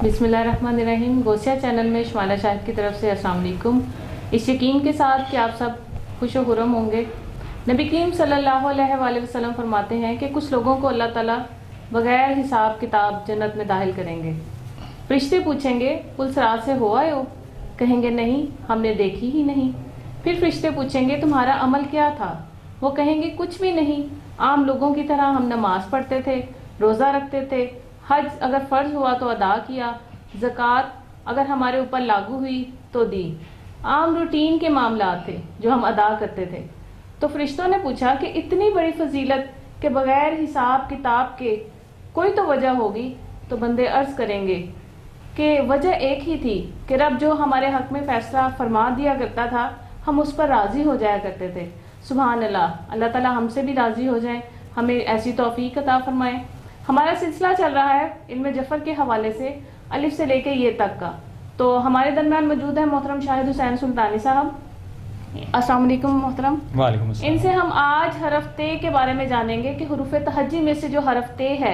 बिस्मिल्लाहिर्रहमानिर्रहीम। गोसिया चैनल में शुमाला शाहिद की तरफ से अस्सलाम वालेकुम। इस यकीन के साथ कि आप सब खुश व खुर्रम होंगे। नबी करीम सल्लल्लाहु अलैहि वसल्लम फरमाते हैं कि कुछ लोगों को अल्लाह ताला बगैर हिसाब किताब जन्नत में दाखिल करेंगे। फरिश्ते पूछेंगे पुल सिरात से हो आए हो? कहेंगे नहीं, हमने देखी ही नहीं। फिर फरिश्ते पूछेंगे तुम्हारा अमल क्या था? वो कहेंगे कुछ भी नहीं, आम लोगों की तरह हम नमाज पढ़ते थे, रोज़ा रखते थे, हज अगर फ़र्ज हुआ तो अदा किया, ज़कात अगर हमारे ऊपर लागू हुई तो दी। आम रूटीन के मामला थे जो हम अदा करते थे। तो फरिश्तों ने पूछा कि इतनी बड़ी फजीलत के बगैर हिसाब किताब के कोई तो वजह होगी। तो बंदे अर्ज़ करेंगे कि वजह एक ही थी कि रब जो हमारे हक में फ़ैसला फरमा दिया करता था, हम उस पर राज़ी हो जाया करते थे। सुभान अल्लाह, अल्लाह ताला हमसे भी राज़ी हो जाए, हमें ऐसी तौफीक अता फरमाए। हमारा सिलसिला चल रहा है इल्म जफ़र के हवाले से, अलिफ से लेके ये तक का। तो हमारे दरमियान मौजूद है मोहतरम शाहिद हुसैन सुल्तानी साहब। अस्सलाम वालेकुम मोहतरम। वालेकुम अस्सलाम। इनसे हम आज हरफ ते के बारे में जानेंगे कि हुरूफ तहज्जी में से जो हरफ ते है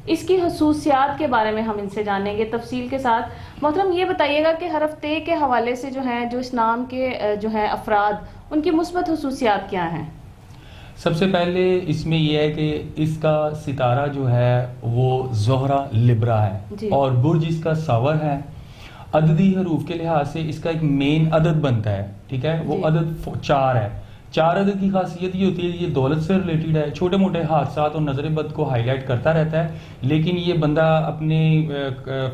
इसकी खसूसियात के बारे में हम इनसे जानेंगे तफसील के साथ। मोहतरम ये बताइएगा कि हरफ ते के हवाले से जो है जो इस्लाम के जो है अफराद, उनकी मुस्बत खसूसियात क्या हैं? सबसे पहले इसमें यह है कि इसका सितारा जो है वो ज़ोहरा लिब्रा है और बुर्ज इसका सावर है। अददी हरूफ के लिहाज से इसका एक मेन अदद बनता है, ठीक है, वो अदद 4 है। 4 अदद की खासियत ये होती है ये दौलत से रिलेटेड है, छोटे मोटे हादसात और नजर बद को हाईलाइट करता रहता है, लेकिन ये बंदा अपने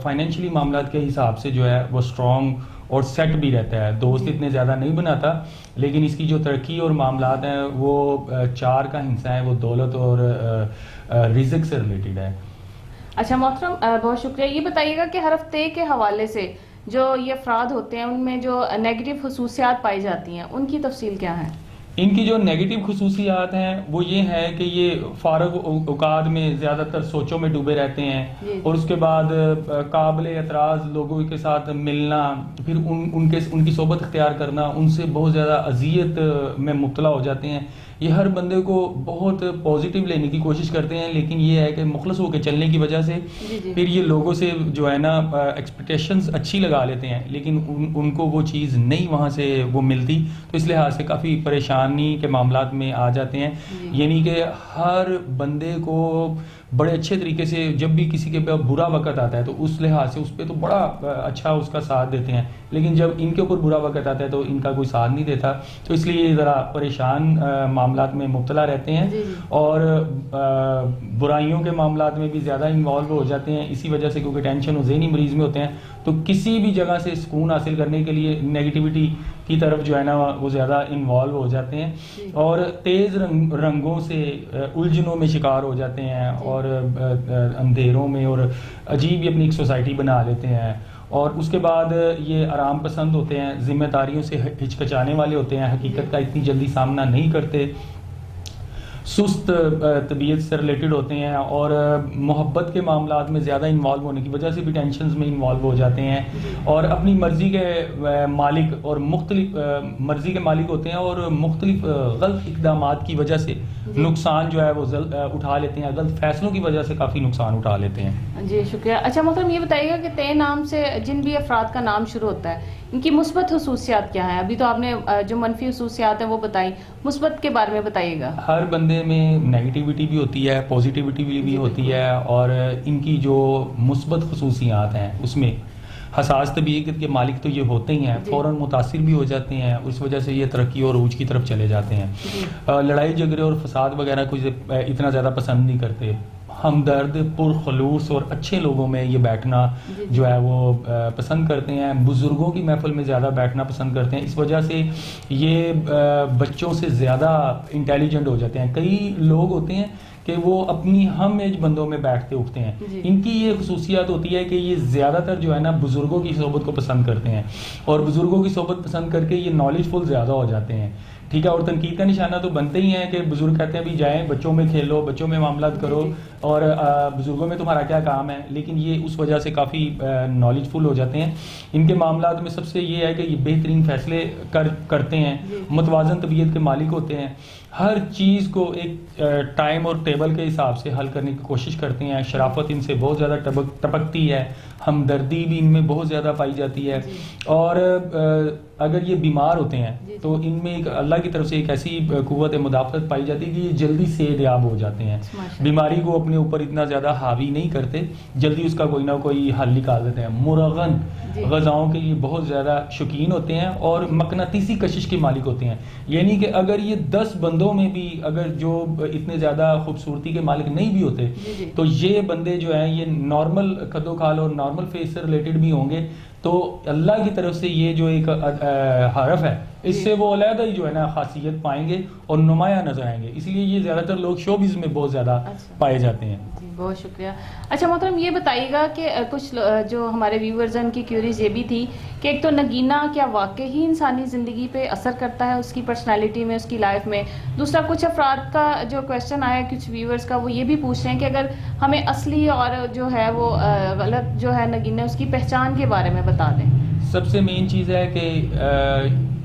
फाइनेंशियली मामलात के हिसाब से जो है वो स्ट्रॉन्ग और सेट भी रहता है। दोस्त इतने ज़्यादा नहीं बनाता, लेकिन इसकी जो तरक्की और मामलात हैं वो 4 का हिस्सा है, वो दौलत और रिज़्क से रिलेटेड है। अच्छा मोहतरम, बहुत शुक्रिया। ये बताइएगा कि हरफ ते के हवाले से जो ये अफराद होते हैं उनमें जो नेगेटिव खसूसियात पाई जाती हैं उनकी तफसील क्या है? इनकी जो नेगेटिव खसूसियात हैं वो ये है कि ये फ़ारग औकात में ज़्यादातर सोचों में डूबे रहते हैं और उसके बाद काबिल एतराज़ लोगों के साथ मिलना, फिर उनकी सोबत इख्तियार करना, उनसे बहुत ज़्यादा अजियत में मुब्तला हो जाते हैं। ये हर बंदे को बहुत पॉजिटिव लेने की कोशिश करते हैं, लेकिन ये है कि मुखलस होकर चलने की वजह से फिर ये लोगों से जो है ना एक्सपेक्टेशंस अच्छी लगा लेते हैं, लेकिन उनको वो चीज़ नहीं वहाँ से वो मिलती, तो इस लिहाज से काफ़ी परेशानी के मामलात में आ जाते हैं। यानी कि हर बंदे को बड़े अच्छे तरीके से जब भी किसी के पे बुरा वक्त आता है तो उस लिहाज से उस पर तो बड़ा अच्छा उसका साथ देते हैं, लेकिन जब इनके ऊपर बुरा वक्त आता है तो इनका कोई साथ नहीं देता, तो इसलिए ज़रा परेशान मामलात में मुब्तला रहते हैं और बुराइयों के मामलात में भी ज़्यादा इन्वॉल्व हो जाते हैं। इसी वजह से क्योंकि टेंशन और ज़हनी मरीज़ में होते हैं, तो किसी भी जगह से सुकून हासिल करने के लिए नेगेटिविटी की तरफ जो है ना वो ज़्यादा इन्वॉल्व हो जाते हैं और तेज़ रंगों से उलझनों में शिकार हो जाते हैं और अंधेरों में और अजीब ही अपनी एक सोसाइटी बना लेते हैं। और उसके बाद ये आराम पसंद होते हैं, जिम्मेदारियों से हिचकचाने वाले होते हैं, हकीकत का इतनी जल्दी सामना नहीं करते, सुस्त तबीयत से रिलेटेड होते हैं और मोहब्बत के मामलात में ज़्यादा इन्वॉल्व होने की वजह से भी टेंशन्स में इन्वॉल्व हो जाते हैं और अपनी मर्ज़ी के मालिक और मुख्तलिफ मर्ज़ी के मालिक होते हैं और मुख्तलिफ गलत इक़दामात की वजह से नुकसान जो है वो उठा लेते हैं, गलत फैसलों की वजह से काफ़ी नुकसान उठा लेते हैं। जी शुक्रिया। अच्छा मोहतरम, ये बताइएगा कि ते नाम से जिन भी अफराद का नाम शुरू होता है इनकी मुस्बत खसूसियात क्या है? अभी तो आपने जो मनफी खसूसियात है वो बताई, मुस्बत के बारे में बताइएगा। हर बंदे में नेगेटिविटी भी होती है, पॉजिटिविटी भी होती है और इनकी जो मुस्बत खसूसियात हैं उसमें हसास तबीयत के मालिक तो ये होते ही हैं, फ़ौरन मुतासिर भी हो जाते हैं, उस वजह से ये तरक्की और रूज की तरफ चले जाते हैं। लड़ाई झगड़े और फसाद वगैरह को इतना ज़्यादा पसंद नहीं करते। हमदर्द, पुरखलूस और अच्छे लोगों में ये बैठना जो है वो पसंद करते हैं, बुज़ुर्गों की महफिल में ज़्यादा बैठना पसंद करते हैं। इस वजह से ये बच्चों से ज़्यादा इंटेलिजेंट हो जाते हैं। कई लोग होते हैं कि वो अपनी हम एज बंदों में बैठते उठते हैं, इनकी ये खसूसियात होती है कि ये ज़्यादातर जो है ना बुज़ुर्गों की सोबत को पसंद करते हैं और बुज़ुर्गों की सोबत पसंद करके ये नॉलेजफुल ज़्यादा हो जाते हैं, ठीक है। और तनकीद का निशाना तो बनते ही है कि बुजुर्ग कहते हैं भी जाएं बच्चों में खेलो, बच्चों में मामलात करो और बुजुर्गों में तुम्हारा क्या काम है, लेकिन ये उस वजह से काफ़ी नॉलेजफुल हो जाते हैं। इनके मामलात में सबसे ये है कि ये बेहतरीन फैसले करते हैं, मुतवाज़न तबीयत के मालिक होते हैं, हर चीज़ को एक टाइम और टेबल के हिसाब से हल करने की कोशिश करते हैं। शराफत इनसे बहुत ज़्यादा टपकती है, हमदर्दी भी इनमें बहुत ज़्यादा पाई जाती है। और अगर ये बीमार होते हैं तो इनमें एक अल्लाह की तरफ से एक ऐसी कुव्वत मुदाफ़त पाई जाती है कि ये जल्दी सेहतयाब हो जाते हैं, बीमारी को अपने ऊपर इतना ज़्यादा हावी नहीं करते, जल्दी उसका कोई ना कोई हल निकाल देते हैं। मुरगन ग़ज़ाओं के ये बहुत ज़्यादा शौकीन होते हैं और मकनातीसी कशिश के मालिक होते हैं। यानी कि अगर ये 10 बंदों में भी अगर जो इतने ज़्यादा खूबसूरती के मालिक नहीं भी होते तो ये बंदे जो हैं ये नॉर्मल कद्दोखाल और नॉर्मल फेस से रिलेटेड भी होंगे, तो अल्लाह की तरफ से ये जो एक हरफ है इससे वो अलहदा ही जो है ना खासियत पाएंगे और नुमाया नजर आएंगे। इसलिए ये ज़्यादातर लोग शोबिज़ में बहुत ज़्यादा पाए जाते हैं। बहुत शुक्रिया। अच्छा मोहतरम, ये बताइएगा कि कुछ जो हमारे व्यूवर्स हैं उनकी क्यूरीज ये भी थी कि एक तो नगीना क्या वाकई ही इंसानी ज़िंदगी पे असर करता है, उसकी पर्सनालिटी में, उसकी लाइफ में। दूसरा, कुछ अफराद का जो क्वेश्चन आया कुछ व्यूवर्स का, वो ये भी पूछ रहे हैं कि अगर हमें असली और जो है वो गलत जो है नगीना उसकी पहचान के बारे में बता दें। सबसे मेन चीज़ है कि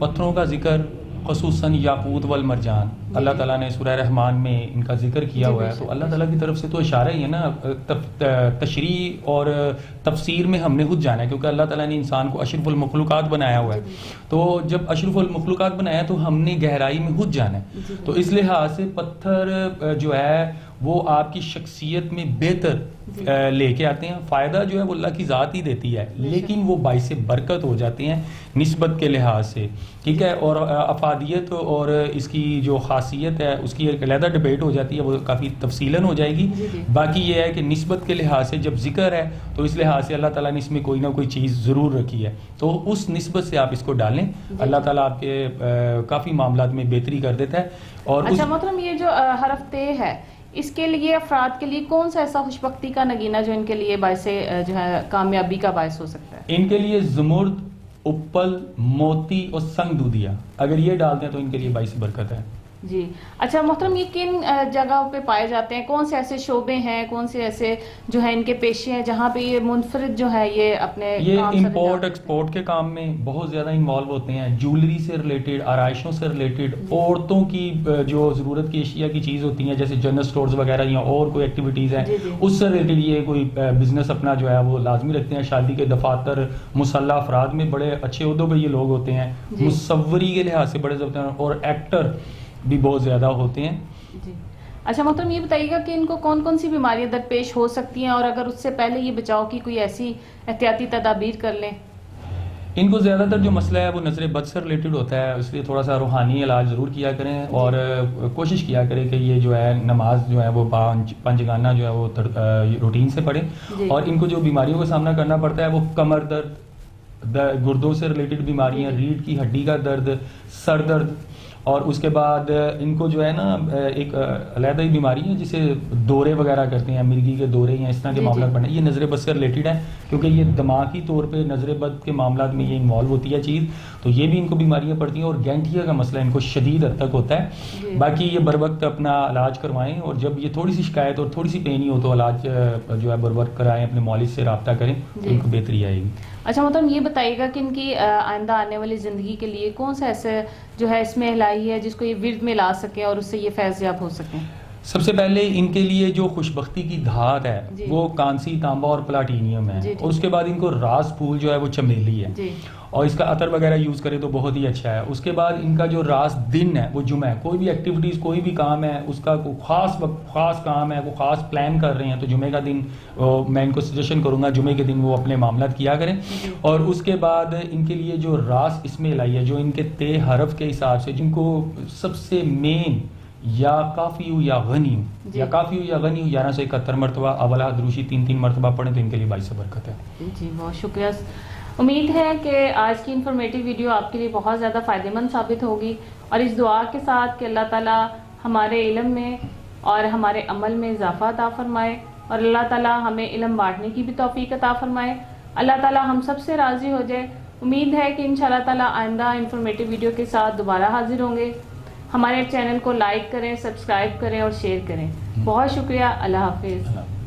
पत्थरों का जिक्र ख़ुसूसन याकूत वल मरजान अल्लाह ताला ने सूरह रहमान में इनका जिक्र किया हुआ है, तो अल्लाह ताला की तरफ से तो इशारा ही है ना। तशरी और तफसीर में हमने खुद जाना है, क्योंकि अल्लाह ताला ने इंसान को अशरफुल मखलूक़ात बनाया हुआ है। तो जब अशरफुल मखलूक़ात बनाया तो हमने गहराई में खुद जाना है। तो इस लिहाज से पत्थर जो है वो आपकी शख्सियत में बेहतर लेके आते हैं। फ़ायदा जो है वो अल्लाह की ज़ात ही देती है, लेकिन वो बाइसे बरकत हो जाते हैं निस्बत के लिहाज से, ठीक है। और अफादियत और इसकी जो खासियत है उसकी एक अलहदा डिबेट हो जाती है, वो काफ़ी तफसीलन हो जाएगी। बाकी ये है कि निस्बत के लिहाज से जब जिक्र है तो इस लिहाज से अल्लाह ताला ने इसमें कोई ना कोई चीज़ ज़रूर रखी है, तो उस निस्बत से आप इसको डालें, अल्लाह ताला आपके काफ़ी मामलात में बेहतरी कर देता है। और अच्छा मोहतरम, ये जो हरफ ते है इसके लिए अफराद के लिए कौन सा ऐसा खुशबख्ती का नगीना जो इनके लिए बायस जो है कामयाबी का बायस हो सकता है? इनके लिए ज़मुर्द, उप्पल, मोती और संग दूधिया अगर ये डालते हैं तो इनके लिए बायस बरकत है। जी। अच्छा मोहतरम, ये किन जगहों पे पाए जाते हैं, कौन से ऐसे शोबे हैं, कौन से ऐसे जो है इनके पेशे हैं जहाँ पे ये मुनफरिद जो है ये अपने इंपोर्ट एक्सपोर्ट के काम में बहुत ज़्यादा इन्वॉल्व होते हैं। ज्वेलरी से रिलेटेड, आराइशों से रिलेटेड, औरतों की जो ज़रूरत की अशिया की चीज़ होती हैं जैसे जनरल स्टोर्स वगैरह या और कोई एक्टिविटीज़ हैं उससे रिलेटेड ये कोई बिजनेस अपना जो है वो लाजमी रखते हैं। शादी के दफातर, मुसल्ला अफराद में बड़े अच्छे उहदों पर ये लोग होते हैं, मुसव्वरी के लिहाज से बड़े होते हैं और एक्टर भी बहुत ज़्यादा होते हैं। जी। अच्छा मोहतरम, ये बताइएगा कि इनको कौन कौन सी बीमारियां दरपेश हो सकती हैं और अगर उससे पहले ये बचाव की कोई ऐसी एहतियाती तदाबीर कर लें? इनको ज़्यादातर जो मसला है वो नज़र बद से रिलेटेड होता है, इसलिए थोड़ा सा रूहानी इलाज ज़रूर किया करें और कोशिश किया करें कि ये जो है नमाज जो है वो पंजगाना जो है वो रूटीन से पढ़ें। और इनको जो बीमारियों का सामना करना पड़ता है वो कमर दर्द, गुर्दों से रिलेटेड बीमारियाँ, रीढ़ की हड्डी का दर्द, सर दर्द, और उसके बाद इनको जो है ना एक अलहदा ही बीमारी है जिसे दौरे वगैरह करते हैं, मिर्गी के दौरे या इस तरह के मामला पड़े, ये नज़र बद से रिलेटेड है क्योंकि ये दिमागी तौर पे नज़र बद के मामला में ये इन्वॉल्व होती है चीज़, तो ये भी इनको बीमारियां पड़ती हैं। और गैंठिया का मसला इनको शदीद हद तक होता है। बाकी ये बर वक्त अपना इलाज करवाएं और जब ये थोड़ी सी शिकायत और थोड़ी सी पेन ही हो तो इलाज जो है बर वक्त कराएं, अपने मौलिद से रब्ता करें तो इनको बेहतरी आएगी। अच्छा मतलब ये बताइएगा कि इनकी आइंदा आने वाली ज़िंदगी के लिए कौन सा ऐसे जो है इसमें इलाही है जिसको ये विर्द में ला सके और उससे ये फैज़याब हो सकें? सबसे पहले इनके लिए जो खुशबख्ती की धात है वो कांसी, तांबा और प्लाटीनियम है। और उसके बाद इनको रास फूल जो है वो चमेली है और इसका अतर वगैरह यूज़ करें तो बहुत ही अच्छा है। उसके बाद इनका जो रास दिन है वो जुमा है, कोई भी एक्टिविटीज़ कोई भी काम है उसका कोई ख़ास काम है, वो ख़ास प्लान कर रहे हैं तो जुमे का दिन मैं इनको सजेशन करूँगा जुमे के दिन वो अपने मामला किया करें। और उसके बाद इनके लिए जो रास इसमें लाई है जो इनके ते हरफ के हिसाब से जिनको सबसे मेन या काफ़ी हो या गनी हो या काफ़ी हो या गनी हो 1171 मरतबा अवला दरूशी 3 मरतबा पढ़ें तो इनके लिए बाइस बरकत है। जी बहुत शुक्रिया। उम्मीद है कि आज की इन्फॉर्मेटिव वीडियो आपके लिए बहुत ज़्यादा फ़ायदेमंद साबित होगी और इस दुआ के साथ कि अल्लाह ताला हमारे इल्म में और हमारे अमल में इजाफ़ा अता फरमाए और अल्लाह ताला हमें इल्म बांटने की भी तौफीक अता फरमाए। अल्लाह ताला हम सब से राज़ी हो जाए। उम्मीद है कि इंशाअल्लाह ताला आइंदा इन्फॉर्मेटिव वीडियो के साथ दोबारा हाजिर होंगे। हमारे चैनल को लाइक करें, सब्सक्राइब करें और शेयर करें। बहुत शुक्रिया। अल्लाह हाफिज़।